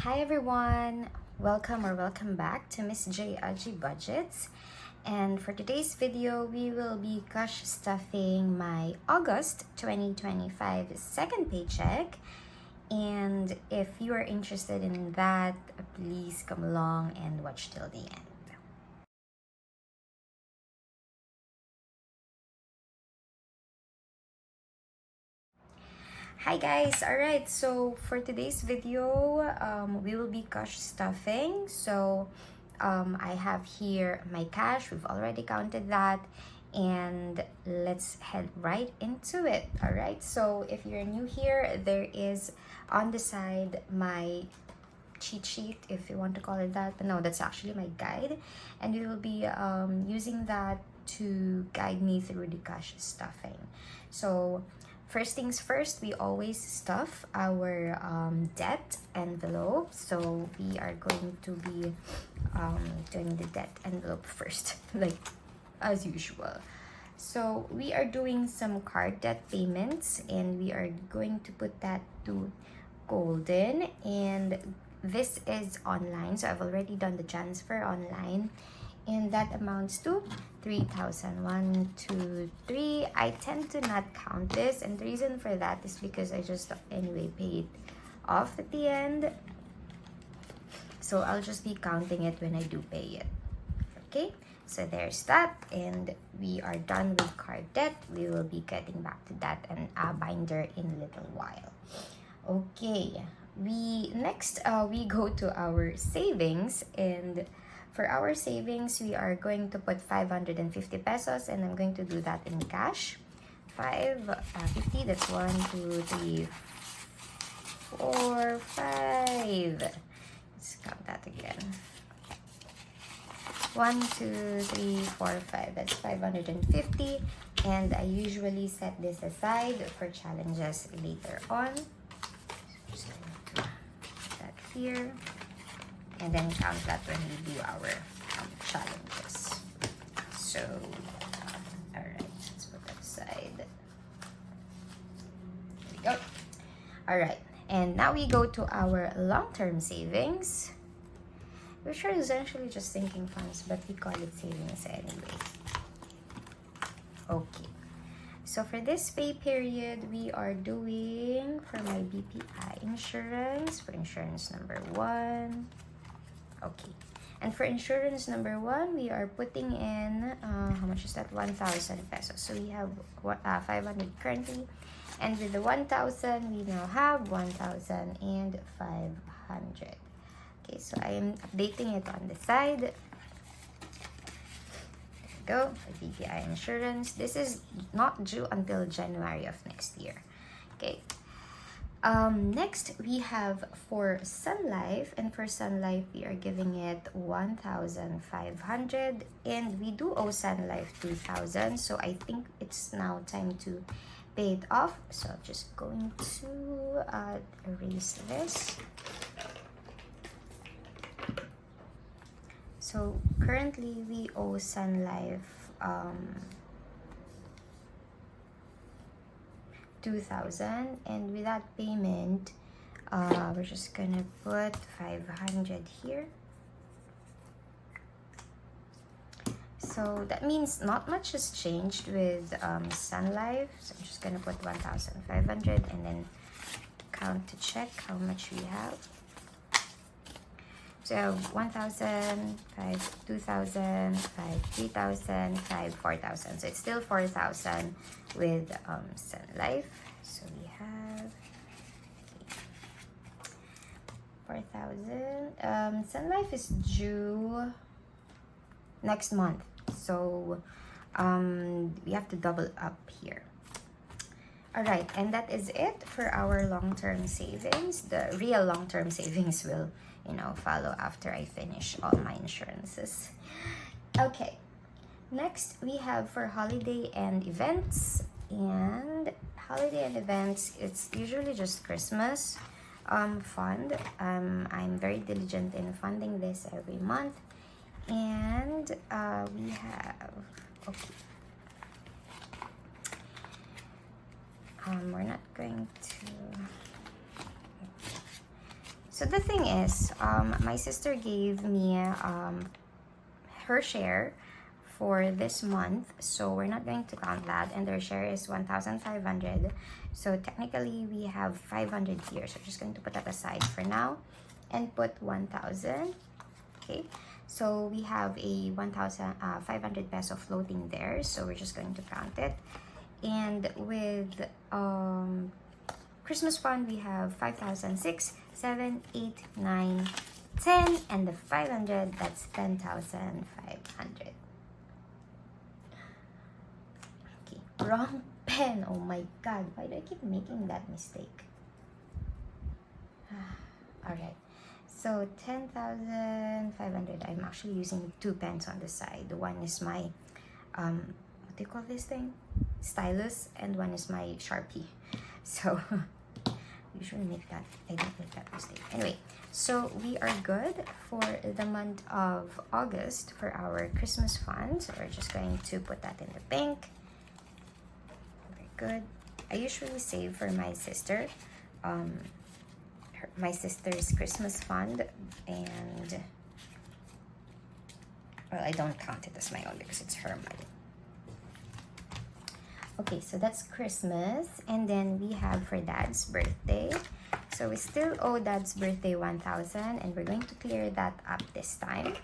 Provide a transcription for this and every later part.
Hi everyone, welcome back to MsJAgieBudgets. And for today's video, we will be cash stuffing my August 2025 second paycheck. And if you are interested in that, please come along and watch till the end. Hi guys, alright, so for today's video, we will be cash stuffing. So I have here my cash, we've already counted that, and let's head right into it. Alright, so if you're new here, there is on the side my cheat sheet, if you want to call it that, but no, that's actually my guide, and we will be using that to guide me through the cash stuffing. So first things first, we always stuff our debt envelope. So we are going to be doing the debt envelope first, like as usual. So we are doing some card debt payments, and we are going to put that to Golden, and this is online. So I've already done the transfer online, and that amounts to 3,000. 1, 2, 3. I tend to not count this, and the reason for that is because I just anyway pay it off at the end. So I'll just be counting it when I do pay it. Okay, so there's that, and we are done with card debt. We will be getting back to that and a binder in a little while. Okay, we go to our savings, and for our savings, we are going to put 550 pesos, and I'm going to do that in cash. 550, that's 1, 2, 3, 4, 5. Let's count that again. 1, 2, 3, 4, 5. That's 550. And I usually set this aside for challenges later on. So just going to put that here. And then count that when we do our challenges. So, alright, let's put that aside. There we go. Alright, and now we go to our long-term savings, which are essentially just sinking funds, but we call it savings anyway. Okay, so for this pay period, we are doing for my BPI insurance, for insurance number 1. Okay, and for insurance number 1, we are putting in how much is that? 1,000 pesos. So we have 500 currently, and with the 1,000, we now have 1,500. Okay, so I am updating it on the side. There we go, the BPI insurance. This is not due until January of next year. Okay. Next, we have for Sun Life, and for Sun Life, we are giving it 1,500, and we do owe Sun Life 2,000, so I think it's now time to pay it off. So I'm just going to erase this. So currently, we owe Sun Life 2,000, and with that payment, we're just gonna put 500 here. So that means not much has changed with Sun Life. So I'm just gonna put 1,500 and then count to check how much we have. So 1,000, 5, 2,000, 5, 3,000, 5, 4,000. So it's still 4,000 with Sun Life. So we have 4,000. Sun Life is due next month. So we have to double up here. Alright, and that is it for our long-term savings. The real long-term savings will, follow after I finish all my insurances. Okay, next we have for holiday and events. And holiday and events, it's usually just Christmas fund. I'm very diligent in funding this every month. And we have, okay. We're not going to. So the thing is, my sister gave me her share for this month, so we're not going to count that, and their share is 1,500. So technically we have 500 here, so I'm just going to put that aside for now and put 1,000. Okay, so we have a 1,500 peso floating there, so we're just going to count it. And with Christmas fund, we have 5,006, 7, 8, 9, 10, and the 500, that's 10,500. Okay, wrong pen. Oh my god, why do I keep making that mistake? Alright, so 10,500. I'm actually using 2 pens on the side. One is my what do you call this thing? Stylus, and one is my Sharpie. So usually I don't make that mistake. Anyway, so we are good for the month of August for our Christmas fund. So we're just going to put that in the bank. Very good. I usually save for my sister, my sister's Christmas fund, and well, I don't count it as my own because it's her money. Okay, so that's Christmas, and then we have for Dad's birthday. So we still owe Dad's birthday 1,000, and we're going to clear that up this time.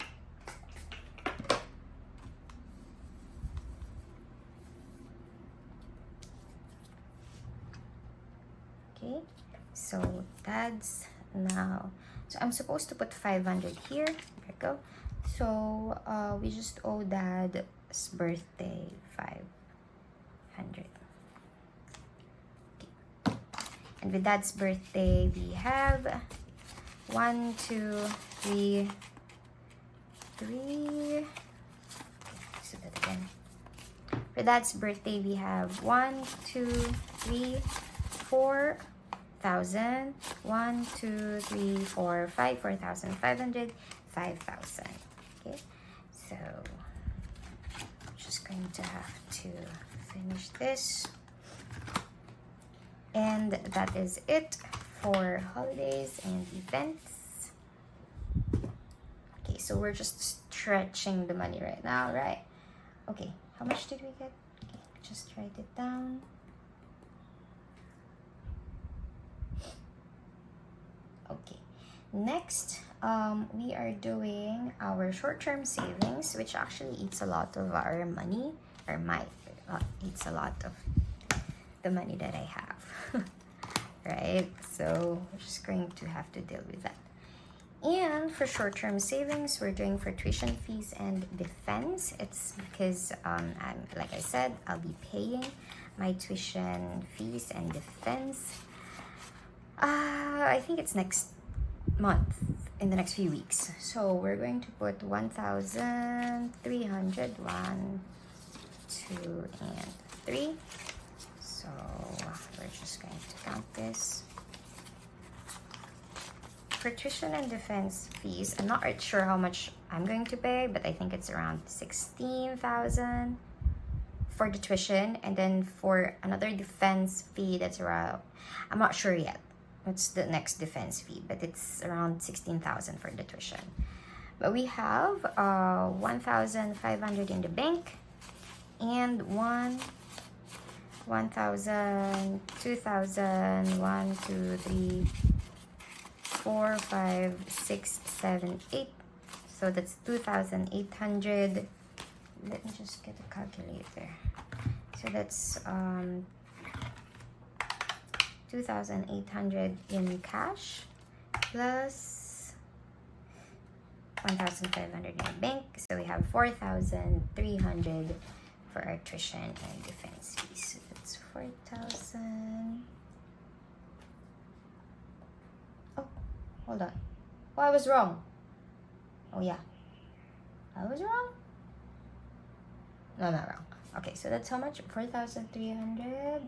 Okay, so Dad's now. So I'm supposed to put 500 here. There we go. So we just owe Dad's birthday 500. Okay. And with Dad's birthday, we have 1, 2, 3. So that again. For Dad's birthday, we have 1, 2, 3, 4,000. 1, 2, 3, 4, 5, 4,500, 5,000. Okay. So I'm just going to have to finish this, and that is it for holidays and events. Okay, so we're just stretching the money right now, right? Okay, how much did we get? Okay, just write it down. Okay, next we are doing our short-term savings, which actually eats a lot of our money, or eats a lot of the money that I have. Right, so we're just going to have to deal with that. And for short-term savings, we're doing for tuition fees and defense. It's because like I said, I'll be paying my tuition fees and defense. I think it's next month, in the next few weeks. So we're going to put 1,300, 1, 2, and 3. So we're just going to count this. For tuition and defense fees, I'm not sure how much I'm going to pay, but I think it's around 16,000 for the tuition, and then for another defense fee that's around, I'm not sure yet. It's the next defense fee, but it's around 16,000 for the tuition. But we have 1,500 in the bank, and 1,000, 2,000, 1, 2, 3, 4, 5, 6, 7, 8. So that's 2,800. Let me just get a calculator. So that's 2,800 in cash plus 1,500 in the bank. So we have 4,300 for our tuition and defense fees. So that's 4,000. Oh, hold on. Oh, I was wrong. Oh yeah, I was wrong. No, not wrong. Okay, so that's how much? 4,300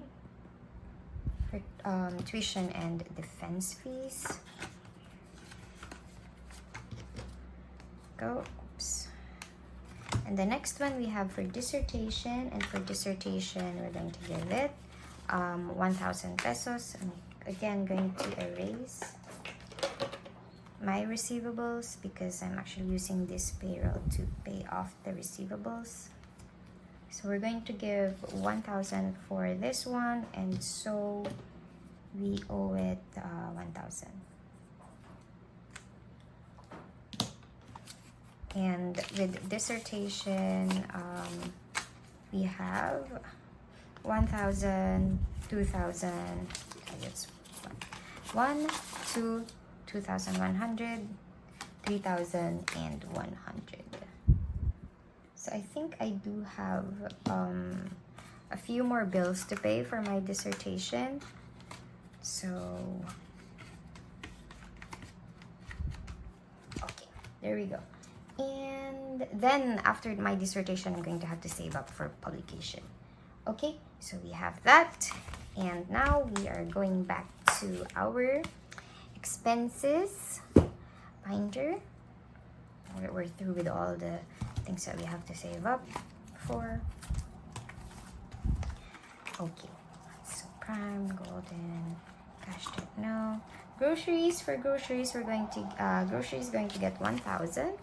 for tuition and defense fees. Go. Oops. And the next one we have for dissertation, and for dissertation we're going to give it 1,000 pesos. I'm again going to erase my receivables because I'm actually using this payroll to pay off the receivables. So we're going to give 1,000 for this one, and so we owe it 1,000. And with dissertation, we have 1,000, 2,000. It's 1, 2, 2,100, 3,000, and 100. So I think I do have a few more bills to pay for my dissertation. So, okay, there we go. And then after my dissertation, I'm going to have to save up for publication. Okay, so we have that. And now we are going back to our expenses binder. We're through with all the things that we have to save up for. Okay, so prime, golden, cash tip, no. Groceries, for groceries, we're going to, groceries going to get 1,000.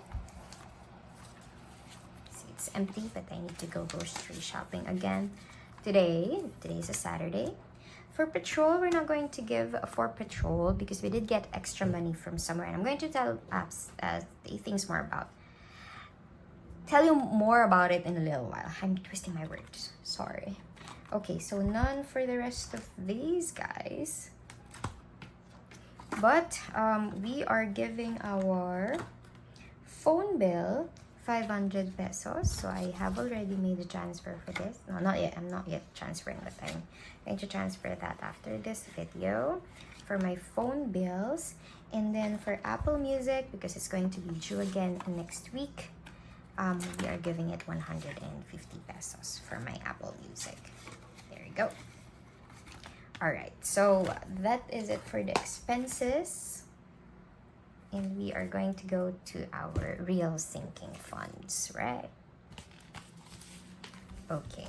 See, it's empty, but I need to go grocery shopping again today. Today's a Saturday. For petrol, we're not going to give for petrol because we did get extra money from somewhere, and I'm going to tell tell you more about it in a little while. I'm twisting my words, sorry. Okay, so none for the rest of these guys, but we are giving our phone bill 500 pesos. So I have already made a transfer for this. No, not yet. I'm not yet transferring, but I'm going to transfer that after this video for my phone bills. And then for Apple Music, because it's going to be due again next week, we are giving it 150 pesos for my Apple Music. There you go. All right, so that is it for the expenses. And we are going to go to our real sinking funds, right? Okay.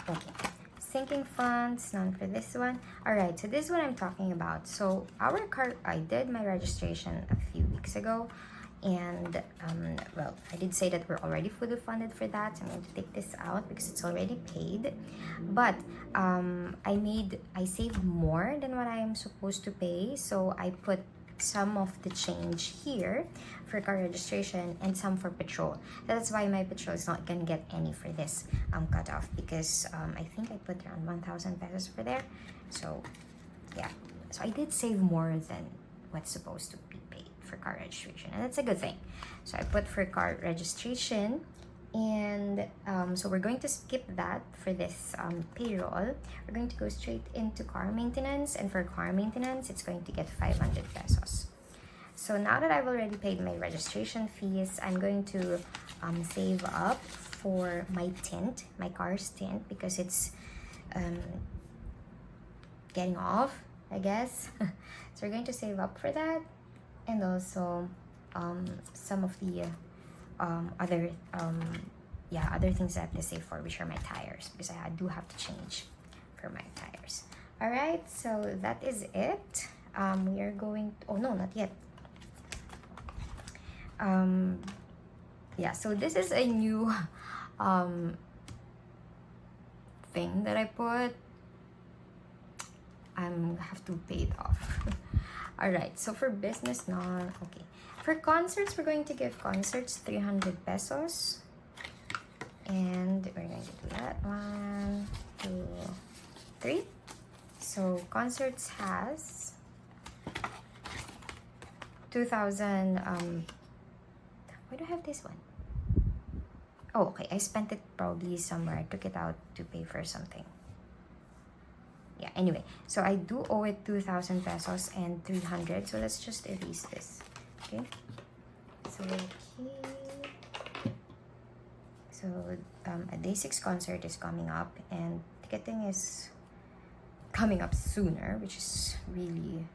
Okay. Sinking funds, none for this one. All right, so this is what I'm talking about. So our car, I did my registration a few weeks ago. And, well, I did say that we're already fully funded for that. So I'm going to take this out because it's already paid. But I saved more than what I am supposed to pay. So I put some of the change here for car registration and some for petrol. That's why my petrol is not going to get any for this cutoff. Because I think I put around 1,000 pesos for there. So, yeah. So I did save more than what's supposed to be paid for car registration, and that's a good thing. So I put for car registration, and so we're going to skip that for this payroll. We're going to go straight into car maintenance, and for car maintenance it's going to get 500 pesos. So now that I've already paid my registration fees, I'm going to save up for my tint, my car's tint, because it's getting off, I guess. So we're going to save up for that. And also some of the other things I have to save for, which are my tires, because I do have to change for my tires. All right, so that is it. We are going to, oh no, not yet. Yeah, so this is a new thing that I put. I have to pay it off. All right, so for business, okay. For concerts, we're going to give concerts 300 pesos. And we're going to do that. 1, 2, 3. So concerts has 2,000. Why do I have this one? Oh, okay. I spent it probably somewhere. I took it out to pay for something. Yeah, anyway, so I do owe it 2,000 pesos and 300. So let's just erase this. Okay. So a day 6 concert is coming up, and ticketing is coming up sooner, which is really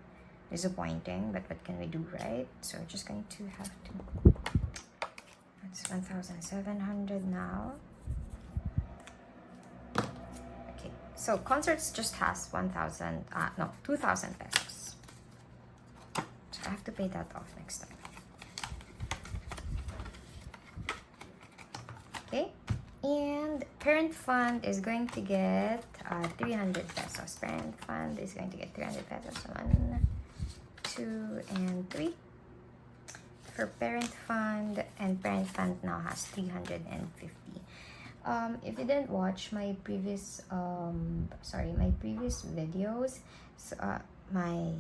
disappointing, but what can we do, right? So we're just going to have to, that's 1,700 now. Okay, So concerts just has 2,000 pesos. So I have to pay that off next time. Okay, and parent fund is going to get 300 pesos. Parent fund is going to get 300 pesos. 1, 2, and 3 for parent fund, and parent fund now has 350. If you didn't watch my previous videos, so, my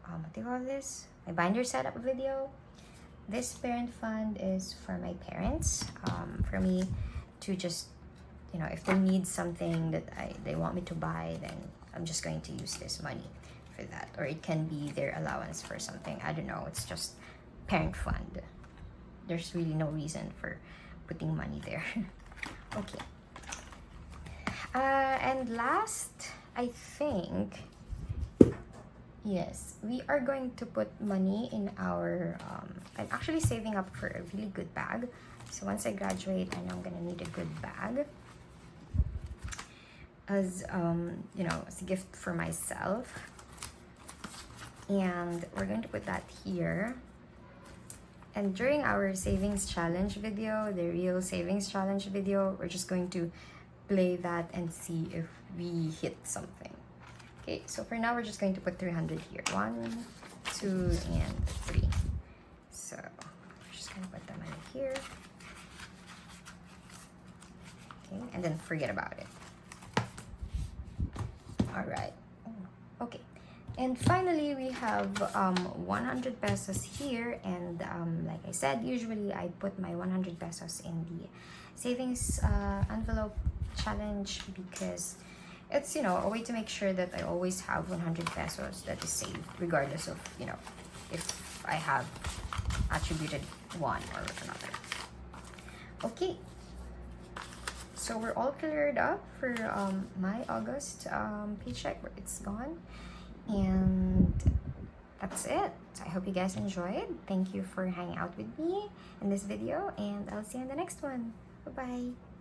what do you call this? My binder setup video. This parent fund is for my parents, for me to just, you know, if they need something that they want me to buy, then I'm just going to use this money for that. Or it can be their allowance for something. I don't know. It's just parent fund. There's really no reason for putting money there. Okay. And last, I think, yes, we are going to put money in our, I'm actually saving up for a really good bag. So once I graduate, I know I'm gonna need a good bag as, you know, as a gift for myself. And we're going to put that here. And during our savings challenge video, the real savings challenge video, we're just going to play that and see if we hit something. Okay, so for now, we're just going to put 300 here. 1, 2, and 3. So we're just going to put the money here. Okay, and then forget about it. All right. Okay. And finally, we have 100 pesos here. And like I said, usually I put my 100 pesos in the savings envelope challenge because it's, you know, a way to make sure that I always have 100 pesos that is saved, regardless of, you know, if I have attributed one or another. Okay. So we're all cleared up for my August paycheck. It's gone. And that's it. So I hope you guys enjoyed. Thank you for hanging out with me in this video, and I'll see you in the next one. Bye-bye.